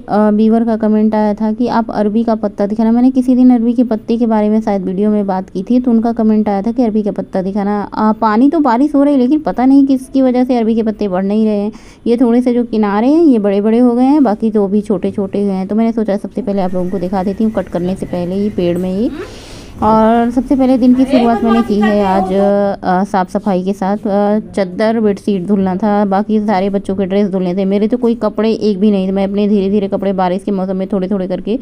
Viewer का comment आया था कि आप अरबी का पत्ता दिखाना। मैंने किसी दिन अरबी के पत्ते के बारे में शायद वीडियो में बात की थी, तो उनका कमेंट आया था कि अरबी का पत्ता दिखाना। पानी तो बारिश हो रही है, लेकिन पता नहीं किसकी वजह से अरबी के पत्ते बढ़ नहीं रहे हैं। ये थोड़े से जो किनारे हैं ये बड़े बड़े हो गए हैं, बाकी तो भी छोटे छोटे हुए हैं। तो मैंने सोचा सबसे पहले आप लोगों को दिखा देती हूँ कट करने से पहले ही पेड़ में ही। और सबसे पहले दिन की शुरुआत मैंने की है आज साफ़ सफाई के साथ। चादर बेडशीट धुलना था, बाकी सारे बच्चों के ड्रेस धुलने थे। मेरे तो कोई कपड़े एक भी नहीं थे। मैं अपने धीरे धीरे कपड़े बारिश के मौसम में थोड़े थोड़े करके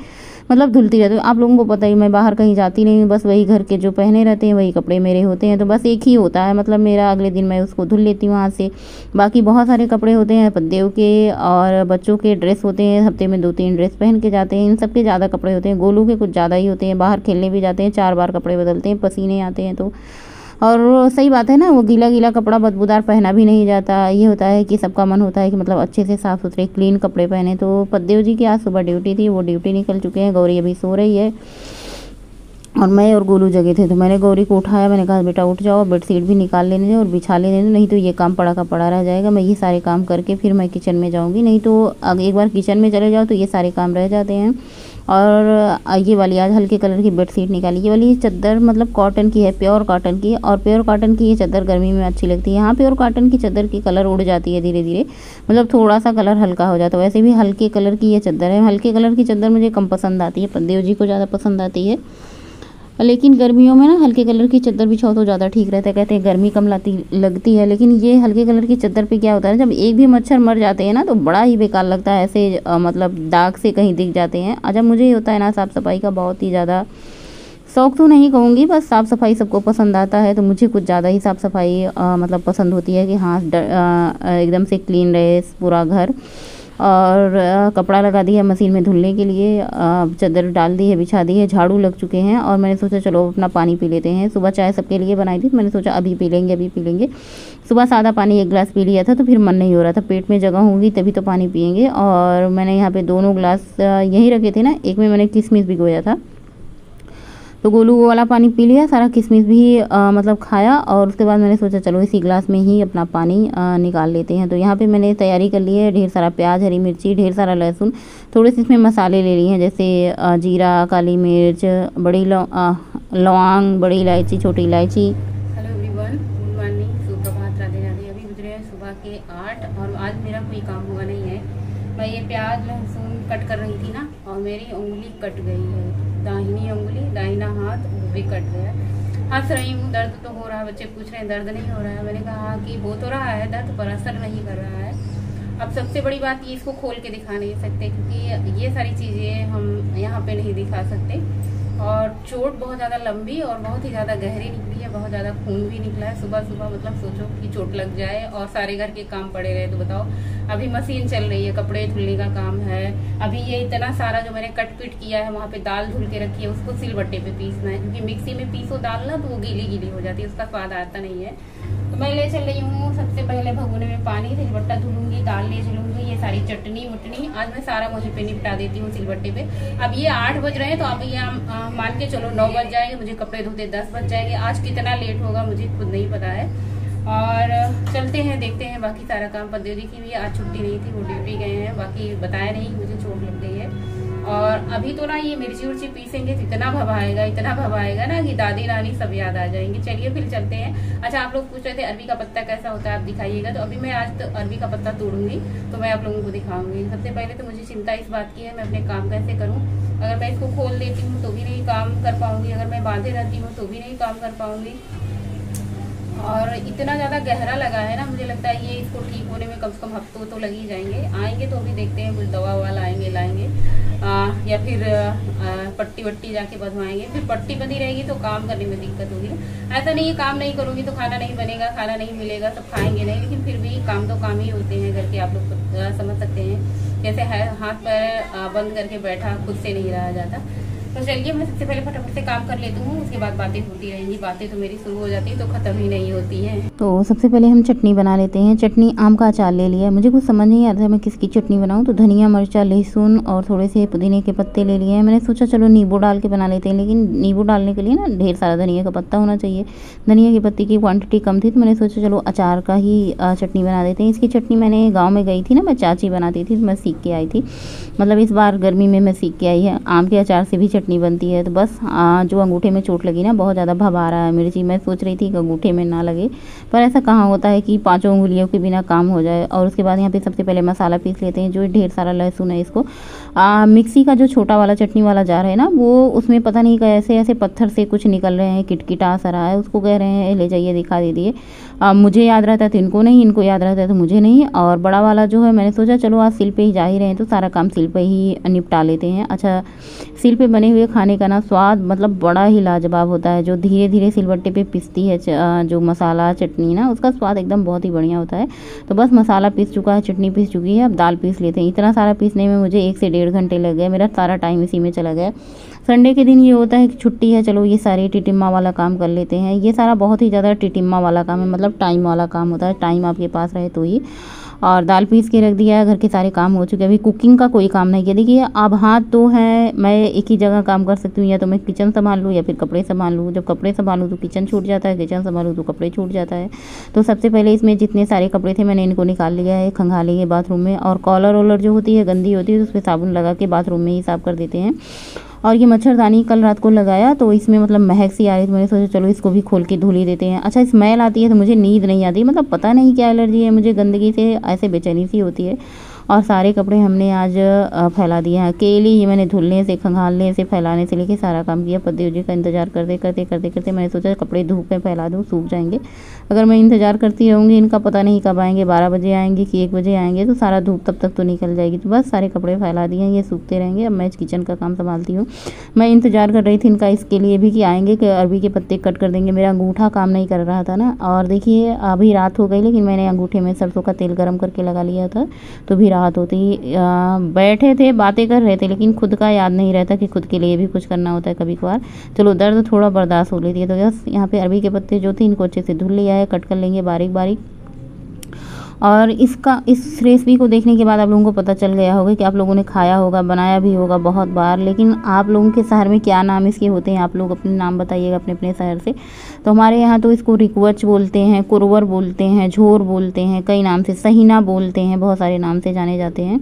मतलब धुलती रहती हूँ। आप लोगों को पता ही मैं बाहर कहीं जाती नहीं हूँ, बस वही घर के जो पहने रहते हैं वही कपड़े मेरे होते हैं। तो बस एक ही होता है मतलब मेरा, अगले दिन मैं उसको धुल लेती हूँ वहाँ से। बाकी बहुत सारे कपड़े होते हैं पद्देव के और बच्चों के ड्रेस होते हैं, हफ्ते में 2-3 ड्रेस पहन के जाते हैं। इन सब के ज़्यादा कपड़े होते हैं, गोलू के कुछ ज़्यादा ही होते हैं। बाहर खेलने भी जाते हैं, 4 बार कपड़े बदलते हैं, पसीने आते हैं तो। और सही बात है ना, वो गीला गीला कपड़ा बदबूदार पहना भी नहीं जाता। ये होता है कि सबका मन होता है कि मतलब अच्छे से साफ़ सुथरे क्लीन कपड़े पहने। तो पद्देव जी की आज सुबह ड्यूटी थी, वो ड्यूटी निकल चुके हैं। गौरी अभी सो रही है और मैं और गोलू जगे थे। तो मैंने गौरी को उठाया, मैंने कहा बेटा उठ जाओ, बेडशीट भी निकाल लेने दो और बिछा लेने दो, नहीं तो ये काम पड़ा का पड़ा रह जाएगा। मैं ये सारे काम करके फिर मैं किचन में जाऊँगी, नहीं तो अगर एक बार किचन में चले जाओ तो ये सारे काम रह जाते हैं। और ये वाली आज हल्के कलर की बेडशीट निकाली। ये वाली चादर मतलब कॉटन की है, प्योर कॉटन की। और प्योर कॉटन की ये चादर गर्मी में अच्छी लगती है। यहाँ प्योर कॉटन की चादर की कलर उड़ जाती है धीरे धीरे, मतलब थोड़ा सा कलर हल्का हो जाता है। वैसे भी हल्के कलर की ये चादर है। हल्के कलर की चादर मुझे कम पसंद आती है, पद्देव जी को ज़्यादा पसंद आती है। लेकिन गर्मियों में ना हल्के कलर की चादर बिछाओ तो ज़्यादा ठीक रहता है, कहते हैं गर्मी कम लगती है। लेकिन ये हल्के कलर की चादर पे क्या होता है, जब एक भी मच्छर मर जाते हैं ना तो बड़ा ही बेकार लगता है। ऐसे मतलब दाग से कहीं दिख जाते हैं। अच्छा मुझे ये होता है ना साफ़ सफाई का बहुत ही ज़्यादा शौक़ तो नहीं कहूँगी, बस साफ़ सफाई सबको पसंद आता है, तो मुझे कुछ ज़्यादा ही साफ़ सफाई मतलब पसंद होती है कि हाँ एकदम से क्लीन रहे पूरा घर। और कपड़ा लगा दिया मशीन में धुलने के लिए, चादर डाल दी है, बिछा दी है, झाड़ू लग चुके हैं। और मैंने सोचा चलो अपना पानी पी लेते हैं। सुबह चाय सबके लिए बनाई थी, तो मैंने सोचा अभी पी लेंगे अभी पी लेंगे। सुबह सादा पानी 1 गिलास पी लिया था, तो फिर मन नहीं हो रहा था, पेट में जगह होगी तभी तो पानी पियेंगे। और मैंने यहाँ पे 2 गिलास यहीं रखे थे ना, एक में मैंने किशमिश भिगोया था, तो गोलू वो वाला पानी पी लिया, सारा किशमिश भी मतलब खाया। और उसके बाद मैंने सोचा चलो इसी गिलास में ही अपना पानी निकाल लेते हैं। तो यहाँ पे मैंने तैयारी कर ली है, ढेर सारा प्याज, हरी मिर्ची, ढेर सारा लहसुन, थोड़े से इसमें मसाले ले लिए हैं जैसे जीरा, काली मिर्च, बड़ी लौंग, बड़ी इलायची, छोटी इलायची। हेलो एवरीवन, गुड मॉर्निंग, सुप्रभात, राधे राधे। अभी गुजरे हैं सुबह के 8 और आज मेरा कोई काम हुआ नहीं है। मैं ये प्याज लहसुन कट कर रही थी ना, और मेरी उंगली कट गई है, दाहिनी उंगली, दाहिना हाथ वो भी कट गया। हंस रही हूँ, दर्द तो हो रहा है। बच्चे पूछ रहे हैं दर्द नहीं हो रहा है, मैंने कहा कि हो तो रहा है दर्द, पर असर नहीं कर रहा है। अब सबसे बड़ी बात ये, इसको खोल के दिखा नहीं सकते क्योंकि ये सारी चीज़ें हम यहाँ पे नहीं दिखा सकते। और चोट बहुत ज़्यादा लंबी और बहुत ही ज़्यादा गहरी निकली है, बहुत ज़्यादा खून भी निकला है। सुबह सुबह मतलब सोचो कि चोट लग जाए और सारे घर के काम पड़े रहे तो बताओ। अभी मशीन चल रही है, कपड़े धुलने का काम है। अभी ये इतना सारा जो मैंने कट पीट किया है, वहाँ पे दाल धुल के रखी है, उसको सिलबट्टे पे पीसना है क्योंकि मिक्सी में पीसो दाल ना तो वो गीली गीली हो जाती है, उसका स्वाद आता नहीं है। तो मैं ले चल रही हूँ सबसे पहले भगोने में पानी, सिलबट्टा धुलूंगी, दाल ले चलूंगी, ये सारी चटनी वटनी आज मैं सारा वहीं पे निपटा देती हूँ सिलबट्टे पे। अब ये 8 बज रहे हैं, तो अब ये मान के चलो 9 बज जाएंगे, मुझे कपड़े धोते 10 बज जाएंगे। आज कितना लेट होगा मुझे खुद नहीं पता है। और चलते हैं देखते हैं बाकी सारा काम। पद्देव जी की भी आज छुट्टी नहीं थी, वो ड्यूटी गए हैं, बाकी बताया नहीं मुझे चोट लग गई है। और अभी तो ना ये मिर्ची उर्ची पीसेंगे तो इतना भवाएगा ना कि दादी नानी सब याद आ जाएंगे। चलिए फिर चलते हैं। अच्छा आप लोग पूछ रहे थे अरबी का पत्ता कैसा होता है, आप दिखाइएगा। तो अभी मैं आज तो अरबी का पत्ता तोड़ूंगी, तो मैं आप लोगों को दिखाऊंगी। सबसे पहले तो मुझे चिंता इस बात की है मैं अपने काम कैसे करूँ। अगर मैं इसको खोल देती हूँ तो भी नहीं काम कर पाऊंगी, अगर मैं बांधे रहती हूँ तो भी नहीं काम कर पाऊंगी। और इतना ज़्यादा गहरा लगा है ना, मुझे लगता है ये इसको ठीक होने में कम से कम हफ्तों तो लग ही जाएंगे। आएंगे तो अभी देखते हैं, कुछ दवा ववा लाएंगे या फिर पट्टी वट्टी जाके बंधवाएंगे। फिर पट्टी बंधी रहेगी तो काम करने में दिक्कत होगी ना। ऐसा नहीं है काम नहीं करूँगी तो खाना नहीं बनेगा, खाना नहीं मिलेगा, सब खाएंगे नहीं, लेकिन फिर भी काम तो काम ही होते हैं घर के। आप लोग समझ सकते हैं, जैसे हाथ पैर बंद करके बैठा खुद से नहीं रहा जाता। तो चलिए मैं सबसे पहले फटाफट से काम कर लेती हूँ, उसके बाद बातें होती रहेंगी। बातें तो मेरी शुरू हो जाती है तो ख़त्म ही नहीं होती हैं। तो सबसे पहले हम चटनी बना लेते हैं। चटनी आम का अचार ले लिया है, मुझे कुछ समझ नहीं आ रहा था मैं किसकी चटनी बनाऊँ। तो धनिया, मिर्चा, लहसुन और थोड़े से पुदीने के पत्ते ले लिए हैं। मैंने सोचा चलो नींबू डाल के बना लेते हैं, लेकिन नींबू डालने के लिए ना ढेर सारा धनिया का पत्ता होना चाहिए। धनिया की पत्ती की क्वांटिटी कम थी तो मैंने सोचा चलो अचार का ही चटनी बना देते हैं। इसकी चटनी मैंने गाँव में गई थी ना, मैं चाची बनाती थी तो मैं सीख के आई थी। मतलब इस बार गर्मी में मैं सीख के आई है। आम के अचार से भी चटनी बनती है। तो बस जो अंगूठे में चोट लगी ना, बहुत ज़्यादा भभा रहा है मिर्ची। मैं सोच रही थी कि अंगूठे में ना लगे, पर ऐसा कहाँ होता है कि 5 उंगलियों के बिना काम हो जाए। और उसके बाद यहाँ पे सबसे पहले मसाला पीस लेते हैं। जो ढेर सारा लहसुन है इसको मिक्सी का जो छोटा वाला चटनी वाला जार है ना, वो उसमें पता नहीं कैसे ऐसे पत्थर से कुछ निकल रहे हैं, किटकिटा सा रहा है। उसको कह रहे हैं ले जाइए दिखा दीजिए। मुझे याद रहता है तो इनको नहीं, इनको याद रहता है तो मुझे नहीं। और बड़ा वाला जो है मैंने सोचा चलो आज सिल पे ही जा ही रहे हैं तो सारा काम सिल पे ही निपटा लेते हैं। अच्छा, सिल पे बने हुए खाने का ना स्वाद मतलब बड़ा ही लाजवाब होता है। जो धीरे धीरे सिलबट्टे पे पिसती है जो मसाला चटनी ना, उसका स्वाद एकदम बहुत ही बढ़िया होता है। तो बस मसाला पीस चुका है, चटनी पीस चुकी है, अब दाल पीस लेते हैं। इतना सारा पीसने में मुझे 1 से 1.5 घंटे लग गए। मेरा सारा टाइम इसी में चला गया। संडे के दिन ये होता है कि छुट्टी है, चलो ये सारे टिटिम्मा वाला काम कर लेते हैं। ये सारा बहुत ही ज़्यादा टिटिम्मा वाला काम है, मतलब टाइम वाला काम होता है। टाइम आपके पास रहे तो ही। और दाल पीस के रख दिया है, घर के सारे काम हो चुके हैं। अभी कुकिंग का कोई काम नहीं किया। देखिए अब हाथ तो है, मैं एक ही जगह काम कर सकती हूँ, या तो मैं किचन संभाल लूँ या फिर कपड़े संभाल लूँ। जब कपड़े संभालूँ तो किचन छूट जाता है, किचन संभालूँ तो कपड़े छूट जाता है। तो सबसे पहले इसमें जितने सारे कपड़े थे मैंने इनको निकाल लिया है, खंगाल लिए बाथरूम में। और कॉलर वॉलर जो होती है गंदी होती है तो उस पर साबुन लगा के बाथरूम में ही साफ़ कर देते हैं। और ये मच्छरदानी कल रात को लगाया तो इसमें मतलब महक सी आ रही थी। मैंने सोचा चलो इसको भी खोल के धुल ही देते हैं। अच्छा, स्मेल आती है तो मुझे नींद नहीं आती, मतलब पता नहीं क्या एलर्जी है मुझे गंदगी से, ऐसे बेचैनी सी होती है। और सारे कपड़े हमने आज फैला दिए हैं अकेले ही। मैंने धुलने से, खंगालने से, फैलाने से लेके सारा काम किया। पति जी का इंतज़ार करते मैंने सोचा कपड़े धूप में फैला दूँ, सूख जाएंगे। अगर मैं इंतज़ार करती रहूँगी इनका, पता नहीं कब आएंगे, 12 बजे आएंगे कि 1 बजे आएंगे, तो सारा धूप तब तक तो निकल जाएगी। तो बस सारे कपड़े फैला दिए हैं, ये सूखते रहेंगे। अब मैं किचन का काम संभालती हूँ। मैं इंतज़ार कर रही थी इनका इसके लिए भी कि आएंगे कि अरबी के पत्ते कट कर देंगे। मेरा अंगूठा काम नहीं कर रहा था ना। और देखिए अभी रात हो गई, लेकिन मैंने अंगूठे में सरसों का तेल गर्म करके लगा लिया था, तो भी राहत होती। बैठे थे बातें कर रहे थे, लेकिन खुद का याद नहीं रहता कि खुद के लिए भी कुछ करना होता है कभी कभार। चलो दर्द थोड़ा बर्दाश्त हो लेती है। तो बस यहाँ पे अरबी के पत्ते जो थे इनको अच्छे से धुल लिया है, कट कर लेंगे बारीक बारीक। और इस रेसिपी को देखने के बाद आप लोगों को पता चल गया होगा कि आप लोगों ने खाया होगा, बनाया भी होगा बहुत बार। लेकिन आप लोगों के शहर में क्या नाम इसके होते हैं, आप लोग अपने नाम बताइएगा अपने अपने शहर से। तो हमारे यहाँ तो इसको रिकवच बोलते हैं, कुरवर बोलते हैं, झोर बोलते हैं, कई नाम से, सहीना बोलते हैं, बहुत सारे नाम से जाने जाते हैं।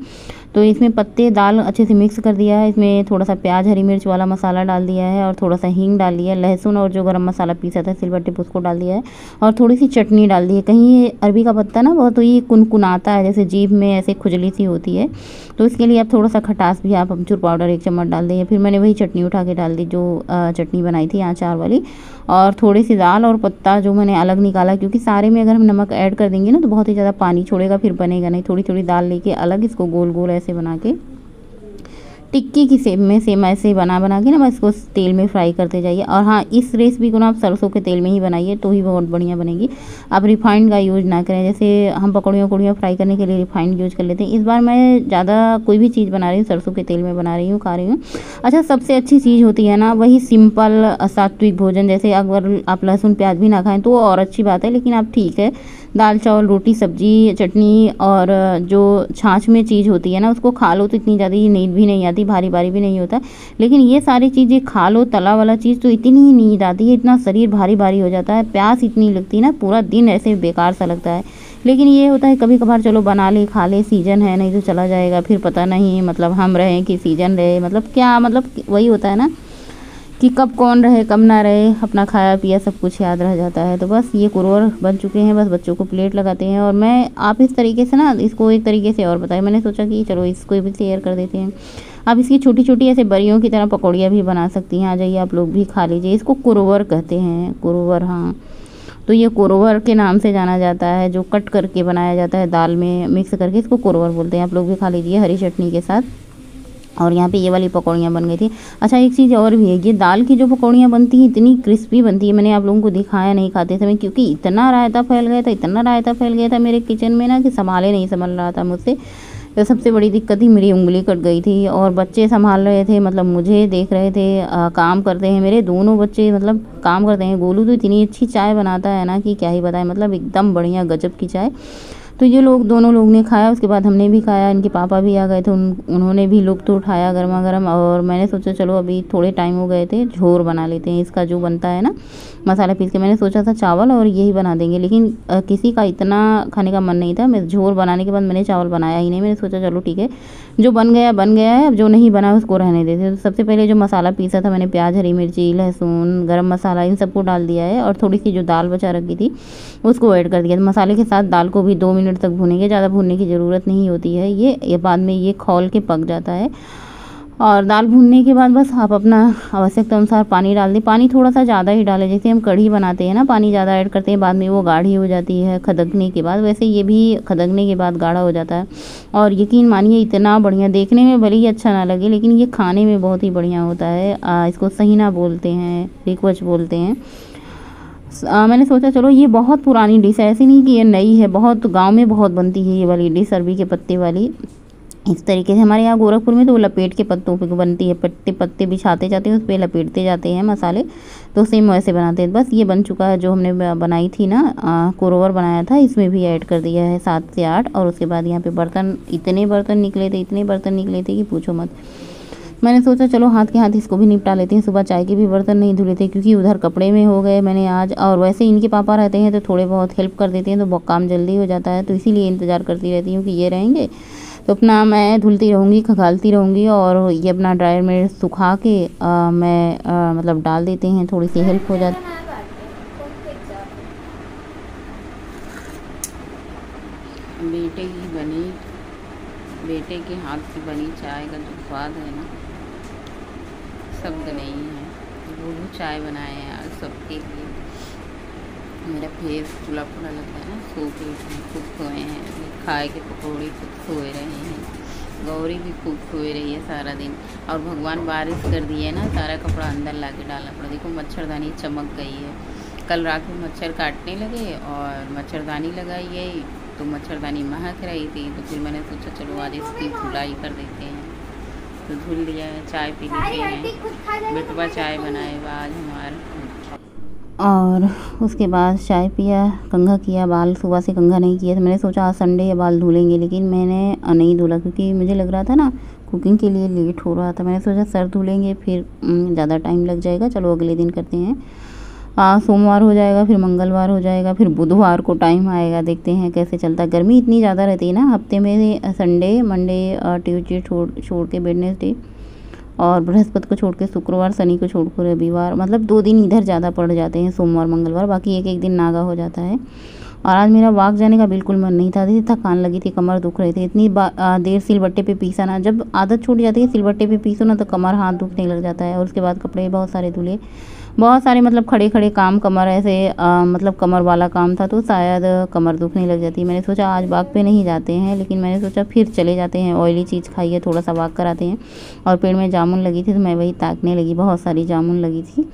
तो इसमें पत्ते दाल अच्छे से मिक्स कर दिया है। इसमें थोड़ा सा प्याज, हरी मिर्च वाला मसाला डाल दिया है और थोड़ा सा हींग डाल दिया है। लहसुन और जो गरम मसाला पीसा था सिलबट्टे पे उसको डाल दिया है और थोड़ी सी चटनी डाल दी है। कहीं अरबी का पत्ता ना बहुत ही कुनकुनाता है, जैसे जीभ में ऐसे खुजली सी होती है, तो इसके लिए आप थोड़ा सा खटास भी आप अमचूर पाउडर 1 चम्मच डाल दिए। फिर मैंने वही चटनी उठा के डाल दी जो चटनी बनाई थी अचार वाली, और थोड़ी सी दाल और पत्ता जो मैंने अलग निकाला, क्योंकि सारे में अगर हम नमक ऐड कर देंगे ना तो बहुत ही ज़्यादा पानी छोड़ेगा, फिर बनेगा नहीं। थोड़ी थोड़ी दाल लेके अलग इसको गोल गोल ऐसे बना के टिक्की की शेप में सेम ऐसे बना के ना बस इसको तेल में फ्राई करते जाइए। और हाँ, इस रेसिपी को ना आप सरसों के तेल में ही बनाइए तो ही बहुत बढ़िया बनेगी। आप रिफाइंड का यूज़ ना करें, जैसे हम पकौड़ियाँ फ्राई करने के लिए रिफाइंड यूज़ कर लेते हैं। इस बार मैं ज़्यादा कोई भी चीज़ बना रही हूँ सरसों के तेल में बना रही हूँ, खा रही हूँ। अच्छा, सबसे अच्छी चीज़ होती है ना वही सिंपल सात्विक भोजन। जैसे अगर आप लहसुन प्याज भी ना खाएँ तो और अच्छी बात है, लेकिन आप ठीक है दाल चावल रोटी सब्जी चटनी और जो छाछ में चीज़ होती है ना उसको खा लो तो इतनी ज़्यादा नींद भी नहीं आती, भारी भारी भी नहीं होता। लेकिन ये सारी चीज़ें खा लो तला वाला चीज़ तो इतनी नींद आती है, इतना शरीर भारी भारी हो जाता है, प्यास इतनी लगती है ना, पूरा दिन ऐसे बेकार सा लगता है। लेकिन ये होता है कभी कभार चलो बना ले खा ले, सीजन है, नहीं तो चला जाएगा, फिर पता नहीं मतलब हम रहे कि सीजन रहे, मतलब क्या, मतलब वही होता है ना कि कब कौन रहे कब ना रहे, अपना खाया पिया सब कुछ याद रह जाता है। तो बस ये कुरवर बन चुके हैं, बस बच्चों को प्लेट लगाते हैं। और मैं आप इस तरीके से ना इसको एक तरीके से और बताया, मैंने सोचा कि चलो इसको भी शेयर कर देते हैं। आप इसकी छोटी छोटी ऐसे बरियों की तरह पकौड़ियाँ भी बना सकती हैं, आ जाइए आप लोग भी खा लीजिए। इसको कुरवर कहते हैं, कुरवर, हाँ। तो ये कुरवर के नाम से जाना जाता है, जो कट करके बनाया जाता है दाल में मिक्स करके, इसको कुरवर बोलते हैं। आप लोग भी खा लीजिए हरी चटनी के साथ। और यहाँ पे ये वाली पकौड़ियाँ बन गई थी। अच्छा, एक चीज़ और भी है, ये दाल की जो पकौड़ियाँ बनती हैं इतनी क्रिस्पी बनती है, मैंने आप लोगों को दिखाया नहीं खाते समय, क्योंकि इतना रायता फैल गया था मेरे किचन में ना कि संभाल रहा था मुझसे। तो सबसे बड़ी दिक्कत ही मेरी उंगली कट गई थी। और बच्चे संभाल रहे थे, मतलब मुझे देख रहे थे। काम करते हैं मेरे दोनों बच्चे, मतलब काम करते हैं। गोलू तो इतनी अच्छी चाय बनाता है ना कि क्या ही बताएं, मतलब एकदम बढ़िया गजब की चाय। तो ये लोग दोनों लोग ने खाया, उसके बाद हमने भी खाया। इनके पापा भी आ गए थे, उन्होंने भी लुत्फ़ उठाया गर्मा गर्म। और मैंने सोचा चलो अभी थोड़े टाइम हो गए थे, झोर बना लेते हैं इसका, जो बनता है ना मसाला पीस के। मैंने सोचा था चावल और यही बना देंगे, लेकिन किसी का इतना खाने का मन नहीं था। मैं झोर बनाने के बाद मैंने चावल बनाया ही नहीं। मैंने सोचा चलो ठीक है, जो बन गया है, अब जो नहीं बना उसको रहने देते। तो सबसे पहले जो मसाला पीसा था मैंने, प्याज, हरी मिर्ची, लहसुन, गरम मसाला, इन सबको डाल दिया है। और थोड़ी सी जो दाल बचा रखी थी उसको ऐड कर दिया। मसाले के साथ दाल को भी 2 मिनट तक भूनेंगे, ज़्यादा भूनने की ज़रूरत नहीं होती है। ये बाद में ये खौल के पक जाता है। और दाल भूनने के बाद बस आप अपना आवश्यकता अनुसार पानी डाल दें। पानी थोड़ा सा ज़्यादा ही डालें, जैसे हम कढ़ी बनाते हैं ना, पानी ज़्यादा ऐड करते हैं, बाद में वो गाढ़ी हो जाती है खदकने के बाद, वैसे ये भी खदकने के बाद गाढ़ा हो जाता है। और यकीन मानिए इतना बढ़िया, देखने में भले ही अच्छा ना लगे लेकिन ये खाने में बहुत ही बढ़िया होता है। इसको सहीना बोलते हैं, रिक्वच बोलते हैं। मैंने सोचा चलो ये बहुत पुरानी डिश है, ऐसी नहीं कि ये नई है, बहुत गाँव में बहुत बनती है ये वाली डिश, अरबी के पत्ते वाली। इस तरीके से हमारे यहाँ गोरखपुर में तो वो लपेट के पत्तों पे बनती है, पत्ते पत्ते बिछाते जाते हैं, उस पर लपेटते जाते हैं मसाले, तो सेम वैसे बनाते हैं। बस ये बन चुका है। जो हमने बनाई थी ना कुरोवर बनाया था, इसमें भी ऐड कर दिया है 7 से 8। और उसके बाद यहाँ पे बर्तन, इतने बर्तन निकले थे कि पूछो मत। मैंने सोचा चलो हाथ के हाथ इसको भी निपटा लेते हैं। सुबह चाय के भी बर्तन नहीं धुले थे क्योंकि उधर कपड़े में हो गए मैंने आज। और वैसे इनके पापा रहते हैं तो थोड़े बहुत हेल्प कर देते हैं, तो बहुत काम जल्दी हो जाता है, तो इसीलिए इंतज़ार करती रहती हूँ कि ये रहेंगे तो अपना मैं धुलती रहूँगी, खगालती रहूँगी। और ये अपना ड्रायर में सुखा के मैं मतलब डाल देते हैं, थोड़ी सी हेल्प हो जाती है। बेटे के हाथ की बनी चाय का जो स्वाद है ना, शब्द नहीं है। वो चाय बनाए हैं आज सबके लिए। मेरा फेस फूला फूला लगता है ना, सो के खूब सोए हैं, खाए के पकौड़ी खूब सोए रहे हैं। गौरी भी खूब सोए रही है सारा दिन। और भगवान बारिश कर दिए ना, सारा कपड़ा अंदर ला के डालना पड़ा। देखो मच्छरदानी चमक गई है। कल रात में मच्छर काटने लगे और मच्छरदानी लगाई गई तो मच्छरदानी महक रही थी, तो फिर मैंने सोचा चलो आज इसकी धुलाई कर देते हैं, तो धुल दिया है। चाय पी लेते हैं, बेटवा चाय बनाए आज हमारा। और उसके बाद चाय पिया, कंघा किया। बाल सुबह से कंघा नहीं किया, तो मैंने सोचा आज संडे है बाल धुलेंगे, लेकिन मैंने नहीं धुला क्योंकि मुझे लग रहा था ना कुकिंग के लिए लेट हो रहा था। मैंने सोचा सर धुलेंगे फिर ज़्यादा टाइम लग जाएगा, चलो अगले दिन करते हैं। सोमवार हो जाएगा, फिर मंगलवार हो जाएगा, फिर बुधवार को टाइम आएगा, देखते हैं कैसे चलता है। गर्मी इतनी ज़्यादा रहती है ना, हफ्ते में संडे, मंडे, ट्यूसडे छोड़ के वेडनेसडे, और बृहस्पति को छोड़ के शुक्रवार, शनि को छोड़ कर रविवार, मतलब 2 दिन इधर ज़्यादा पड़ जाते हैं, सोमवार मंगलवार, बाकी एक दिन नागा हो जाता है। और आज मेरा वॉक जाने का बिल्कुल मन नहीं था, थकान लगी थी, कमर दुख रही थी। इतनी देर सिलबट्टे पे पीसा ना, जब आदत छूट जाती है सिलबट्टे पे पीसो ना तो कमर हाथ दुखने लग जाता है। और उसके बाद कपड़े बहुत सारे धुले, बहुत सारे मतलब खड़े खड़े काम, कमर ऐसे मतलब कमर वाला काम था, तो शायद कमर दुखने लग जाती है। मैंने सोचा आज वॉक पे नहीं जाते हैं, लेकिन मैंने सोचा फिर चले जाते हैं, ऑयली चीज़ खाइए, थोड़ा सा वॉक कराते हैं। और पेड़ में जामुन लगी थी तो मैं वही ताकने लगी, बहुत सारी जामुन लगी थी।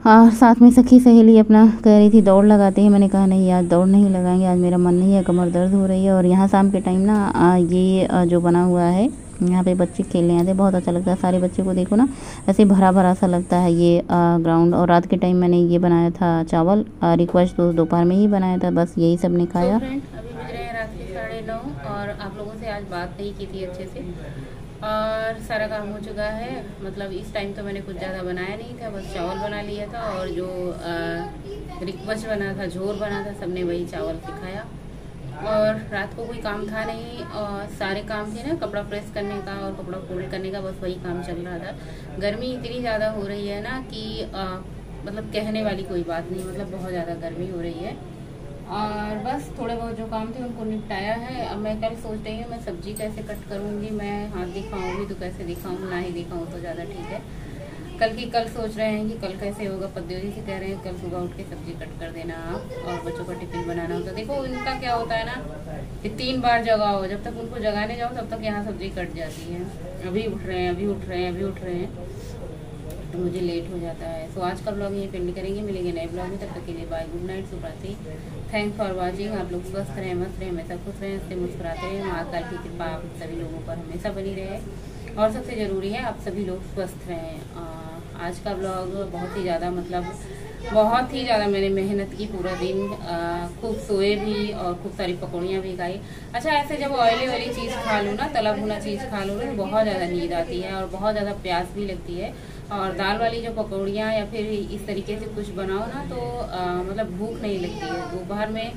और साथ में सखी सहेली अपना कह रही थी दौड़ लगाते हैं, मैंने कहा नहीं आज दौड़ नहीं लगाएंगे, आज मेरा मन नहीं है, कमर दर्द हो रही है। और यहाँ शाम के टाइम ना ये जो बना हुआ है, यहाँ पे बच्चे खेलने आते, बहुत अच्छा लगता है। सारे बच्चे को देखो ना, ऐसे भरा भरा सा लगता है ये ग्राउंड। और रात के टाइम मैंने ये बनाया था चावल, रिक्वेस्ट तो दोपहर में ही बनाया था, बस यही सब ने खाया। अभी बज रहे हैं रात के 9:30 और आप लोगों से आज बात नहीं की थी अच्छे से, और सारा काम हो चुका है। मतलब इस टाइम तो मैंने कुछ ज़्यादा बनाया नहीं था, बस चावल बना लिया था, और जो रिक्वेस्ट बना था, झोर बना था, सबने वही चावल सिखाया। और रात को कोई काम था नहीं, और सारे काम थे ना, कपड़ा प्रेस करने का और कपड़ा फोल्ड करने का, बस वही काम चल रहा था। गर्मी इतनी ज़्यादा हो रही है ना कि मतलब कहने वाली कोई बात नहीं, मतलब बहुत ज़्यादा गर्मी हो रही है। और बस थोड़े बहुत जो काम थे उनको निपटाया है। अब मैं कल सोच रही हूँ मैं सब्जी कैसे कट करूँगी, मैं हाथ दिखाऊँगी तो कैसे दिखाऊँ, ना ही दिखाऊँ तो ज़्यादा ठीक है। कल सोच रहे हैं कि कल कैसे होगा। पद्योजी से कह रहे हैं कल सुबह उठ के सब्जी कट कर देना आप, और बच्चों का टिफिन बनाना होता है। देखो इनका क्या होता है ना कि 3 बार जगाओ, जब तक उनको जगाने जाओ तब तक यहाँ सब्जी कट जाती है। अभी उठ रहे हैं, अभी उठ रहे हैं, अभी उठ रहे हैं। मुझे लेट हो जाता है। सो आज का ब्लॉग यहीं पेंड करेंगे, मिलेंगे नए ब्लॉग में, तब तक के लिए बाय, गुड नाइट, शुभ रात्रि, थैंक्स फॉर वॉचिंग। आप लोग स्वस्थ रहें, मस्त रहें, हमेशा खुश रहें, हंसते मुस्कुराते रहें, महाकाल की कृपा आप सभी लोगों पर हमेशा बनी रहे, और सबसे ज़रूरी है आप सभी लोग स्वस्थ रहें। आज का ब्लॉग बहुत ही ज़्यादा मैंने मेहनत की पूरा दिन, खूब सोए भी और खूब सारी पकौड़ियाँ भी खाई। अच्छा, ऐसे जब ऑयली वाली चीज़ खा लूँ ना, तला भुना चीज़ खा लूँ ना, तो बहुत ज़्यादा नींद आती है और बहुत ज़्यादा प्यास भी लगती है। और दाल वाली जो पकौड़ियाँ या फिर इस तरीके से कुछ बनाओ ना, तो मतलब भूख नहीं लगती है। दोपहर में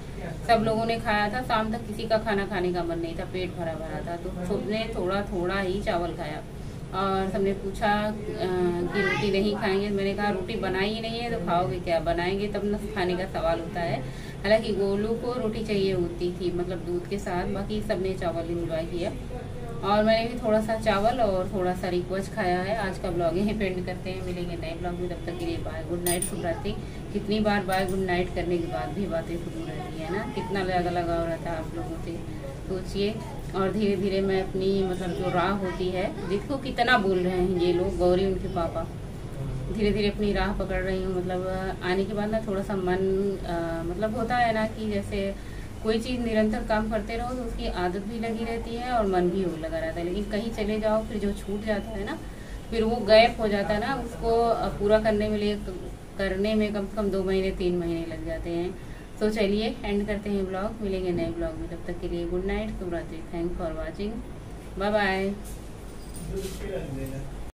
सब लोगों ने खाया था, शाम तक किसी का खाना खाने का मन नहीं था, पेट भरा भरा था, तो सबने थोड़ा थोड़ा ही चावल खाया। और सबने पूछा कि रोटी नहीं खाएंगे, मैंने कहा रोटी बनाई ही नहीं है तो खाओगे क्या, बनाएंगे तब न खाने का सवाल होता है। हालांकि गोलू को रोटी चाहिए होती थी, मतलब दूध के साथ, बाकी सबने चावल इंजॉय किया और मैंने भी थोड़ा सा चावल और थोड़ा सा रिक्वेस्ट खाया है। आज का ब्लॉग यहीं पेंड करते हैं, मिलेंगे नए ब्लॉग में, तब तक के लिए बाय, गुड नाइट, शुभ रात्रि। कितनी बार बाय गुड नाइट करने के बाद भी बातें शुरू रहती है ना, कितना ज़्यादा लगाव रहता है आप लोगों से, सोचिए। और धीरे धीरे मैं अपनी मतलब जो राह होती है, देखो कितना बोल रहे हैं ये लोग, गौरी उनके पापा, धीरे धीरे अपनी राह पकड़ रही हूँ। मतलब आने के बाद ना थोड़ा सा मन मतलब होता है ना कि जैसे कोई चीज़ निरंतर काम करते रहो तो उसकी आदत भी लगी रहती है और मन भी लगा रहता है, लेकिन कहीं चले जाओ फिर जो छूट जाता है ना, फिर वो गैप हो जाता है ना, उसको पूरा करने में कम से कम 2 महीने 3 महीने लग जाते हैं। तो चलिए एंड करते हैं ब्लॉग, मिलेंगे नए ब्लॉग में, तब तक के लिए गुड नाइट, शुभ रात्रि, thanks for watching, bye bye.